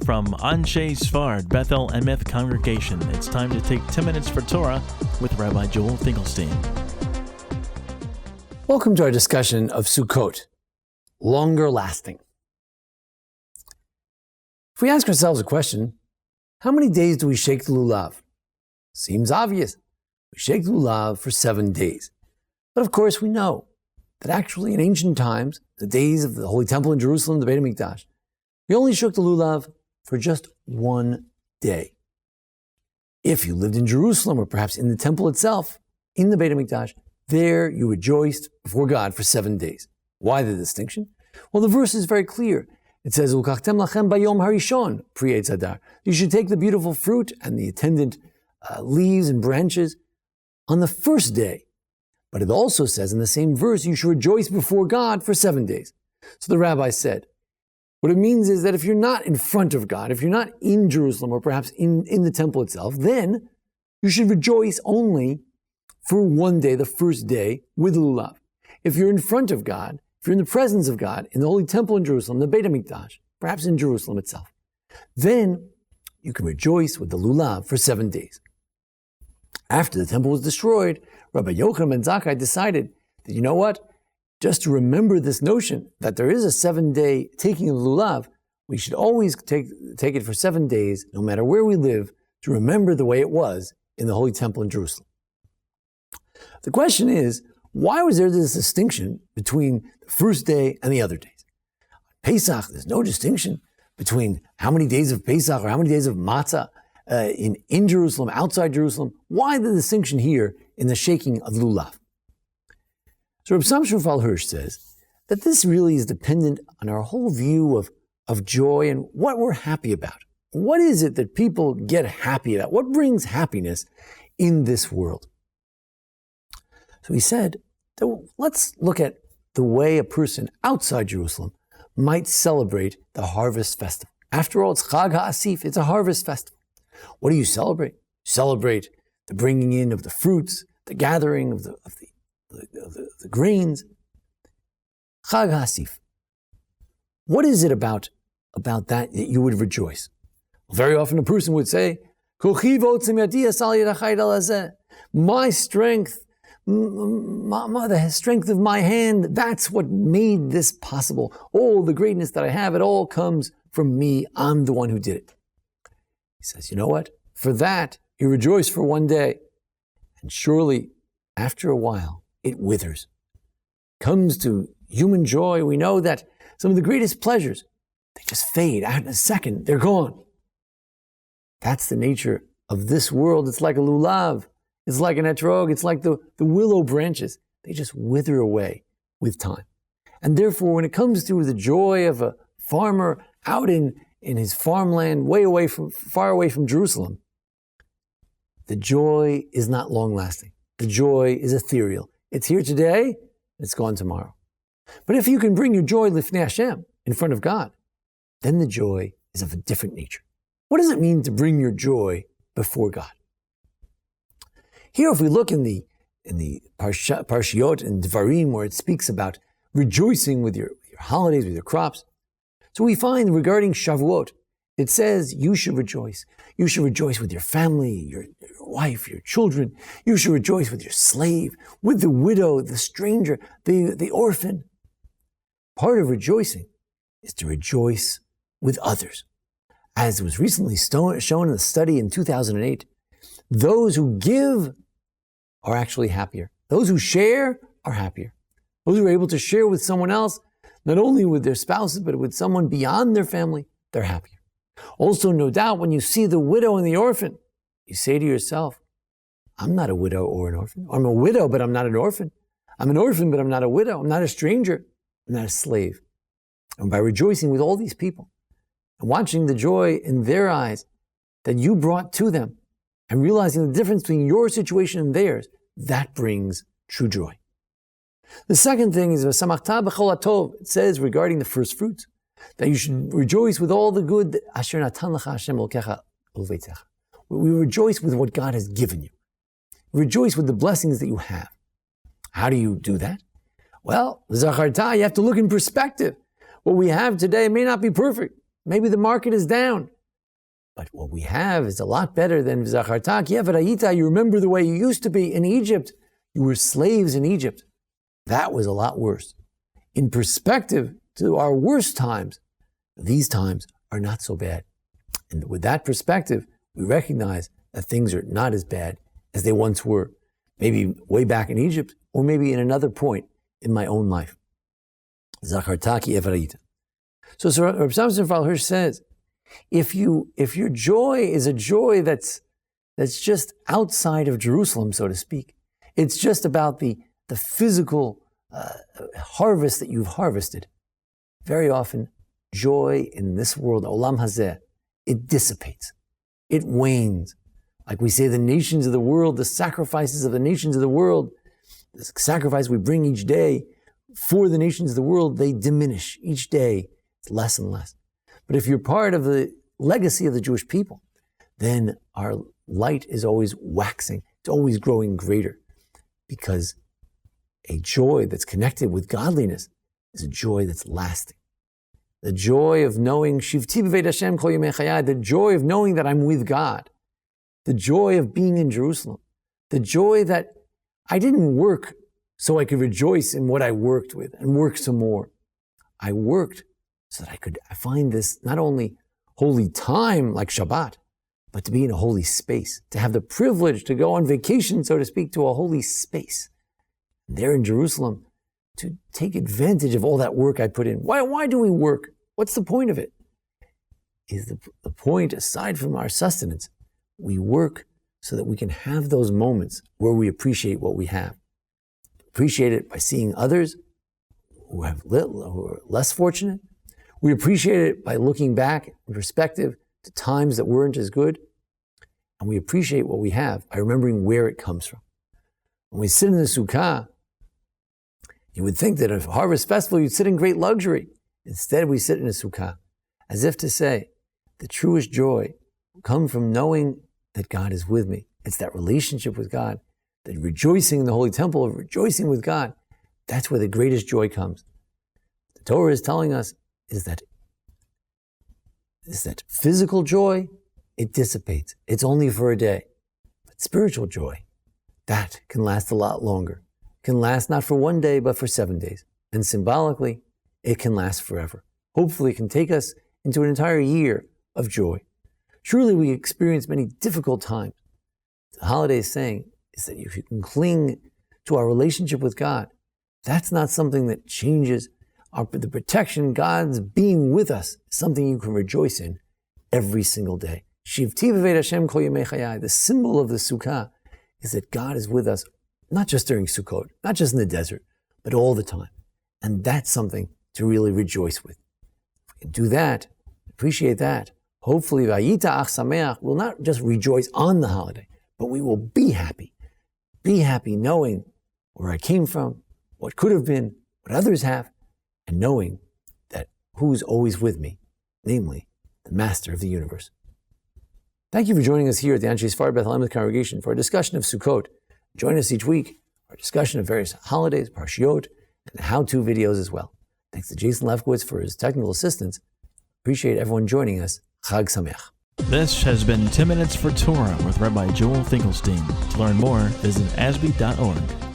From Anshe Sfard, Bethel Emeth Congregation, it's time to take 10 minutes for Torah with Rabbi Joel Finkelstein. Welcome to our discussion of Succoth, longer lasting. If we ask ourselves a question, how many days do we shake the lulav? Seems obvious. We shake the lulav for 7 days. But of course we know that actually in ancient times, the days of the Holy Temple in Jerusalem, the Beit HaMikdash, we only shook the lulav for just 1 day. If you lived in Jerusalem or perhaps in the temple itself, in the Beit HaMikdash, there you rejoiced before God for 7 days. Why the distinction? Well, the verse is very clear. It says, "Ulkachtem lachem bayom harishon pri eitz hadar." You should take the beautiful fruit and the attendant leaves and branches on the first day. But it also says in the same verse, you should rejoice before God for 7 days. So the rabbi said, what it means is that if you're not in front of God, if you're not in Jerusalem or perhaps in the temple itself, then you should rejoice only for 1 day, the first day, with lulav. If you're in front of God, if you're in the presence of God, in the Holy Temple in Jerusalem, the Beit HaMikdash, perhaps in Jerusalem itself, then you can rejoice with the lulav for 7 days. After the temple was destroyed, Rabbi Yochanan ben Zakkai decided that, you know what? Just to remember this notion that there is a 7-day taking of lulav, we should always take it for 7 days, no matter where we live, to remember the way it was in the Holy Temple in Jerusalem. The question is, why was there this distinction between the first day and the other days? Pesach, there's no distinction between how many days of Pesach or how many days of matzah in Jerusalem, outside Jerusalem. Why the distinction here in the shaking of lulav? So Reb Samson Raphael Hirsch says that this really is dependent on our whole view of joy and what we're happy about. What is it that people get happy about? What brings happiness in this world? So he said, let's look at the way a person outside Jerusalem might celebrate the harvest festival. After all, it's Chag HaAsif, it's a harvest festival. What do you celebrate? You celebrate the bringing in of the fruits, the gathering of the grains. Chag HaAsif. What is it about that you would rejoice? Well, very often a person would say, my strength, the strength of my hand, that's what made this possible. All the greatness that I have, it all comes from me. I'm the one who did it. He says, you know what? For that, you rejoice for 1 day. And surely, after a while, it withers. Comes to human joy, we know that some of the greatest pleasures, they just fade. Out in a second, they're gone. That's the nature of this world. It's like a lulav. It's like an etrog. It's like the willow branches. They just wither away with time. And therefore, when it comes to the joy of a farmer out in his farmland, far away from Jerusalem, the joy is not long-lasting. The joy is ethereal. It's here today, it's gone tomorrow. But if you can bring your joy lifnei Hashem, in front of God, then the joy is of a different nature. What does it mean to bring your joy before God? Here, if we look in the Parshiot and Dvarim, where it speaks about rejoicing with your holidays, with your crops, so we find regarding Shavuot, it says you should rejoice. You should rejoice with your family, your wife, your children. You should rejoice with your slave, with the widow, the stranger, the orphan. Part of rejoicing is to rejoice with others. As was recently shown in a study in 2008, those who give are actually happier. Those who share are happier. Those who are able to share with someone else, not only with their spouses, but with someone beyond their family, they're happier. Also, no doubt, when you see the widow and the orphan, you say to yourself, I'm not a widow or an orphan. I'm a widow, but I'm not an orphan. I'm an orphan, but I'm not a widow. I'm not a stranger. I'm not a slave. And by rejoicing with all these people and watching the joy in their eyes that you brought to them and realizing the difference between your situation and theirs, that brings true joy. The second thing is, V'samachta b'chol hatov. It says regarding the first fruits, that you should rejoice with all the good that asher natan lecha Hashem Elokecha u'leveitzecha. We rejoice with what God has given you. Rejoice with the blessings that you have. How do you do that? Well, Zacharta, you have to look in perspective. What we have today may not be perfect. Maybe the market is down. But what we have is a lot better than V'zacharta ki v'ra'ita. You remember the way you used to be in Egypt. You were slaves in Egypt. That was a lot worse. In perspective to our worst times, these times are not so bad. And with that perspective, we recognize that things are not as bad as they once were. Maybe way back in Egypt, or maybe in another point in my own life. Zacharta ki v'ra'ita. So Rabbi Samson Raphael Hirsch says, if your joy is a joy that's just outside of Jerusalem, so to speak, it's just about the physical harvest that you've harvested. Very often, joy in this world, olam hazeh, it dissipates, it wanes. Like we say, the nations of the world, the sacrifices of the nations of the world, the sacrifice we bring each day for the nations of the world, they diminish each day. It's less and less. But if you're part of the legacy of the Jewish people, then our light is always waxing. It's always growing greater, because a joy that's connected with godliness is a joy that's lasting. The joy of knowing, Shivti b'veit Hashem kol yemei chayai, the joy of knowing that I'm with God. The joy of being in Jerusalem. The joy that I didn't work so I could rejoice in what I worked with and work some more. I worked so that I find this not only holy time like Shabbat, but to be in a holy space, to have the privilege to go on vacation, so to speak, to a holy space. And there in Jerusalem, to take advantage of all that work I put in. Why do we work? What's the point of it? Is the point, aside from our sustenance, we work so that we can have those moments where we appreciate what we have. Appreciate it by seeing others who are less fortunate. We appreciate it by looking back in perspective to times that weren't as good. And we appreciate what we have by remembering where it comes from. When we sit in the Sukkah, you would think that at a harvest festival, you'd sit in great luxury. Instead, we sit in a Sukkah, as if to say, the truest joy will come from knowing that God is with me. It's that relationship with God, that rejoicing in the Holy Temple, of rejoicing with God. That's where the greatest joy comes. The Torah is telling us is that physical joy, it dissipates. It's only for a day. But spiritual joy, that can last a lot longer. It can last not for one day, but for 7 days. And symbolically, it can last forever. Hopefully, it can take us into an entire year of joy. Surely we experience many difficult times. The holiday is saying is that if you can cling to our relationship with God, that's not something that changes the protection. God's being with us is something you can rejoice in every single day. Shivti b'veit Hashem kol yemei chayai. The symbol of the Sukkah is that God is with us, not just during Sukkot, not just in the desert, but all the time. And that's something to really rejoice with. If we can do that, appreciate that, hopefully, Vayita ach sameach, we'll not just rejoice on the holiday, but we will be happy. Be happy knowing where I came from, what could have been, what others have, and knowing that who's always with me, namely, the Master of the universe. Thank you for joining us here at the Anshe Sfard Beth Elameth congregation for a discussion of Sukkot. Join us each week for a discussion of various holidays, parshiot, and how-to videos as well. Thanks to Jason Lefkowitz for his technical assistance. Appreciate everyone joining us. Chag Sameach. This has been 10 Minutes for Torah with Rabbi Joel Finkelstein. To learn more, visit ASBEE.org.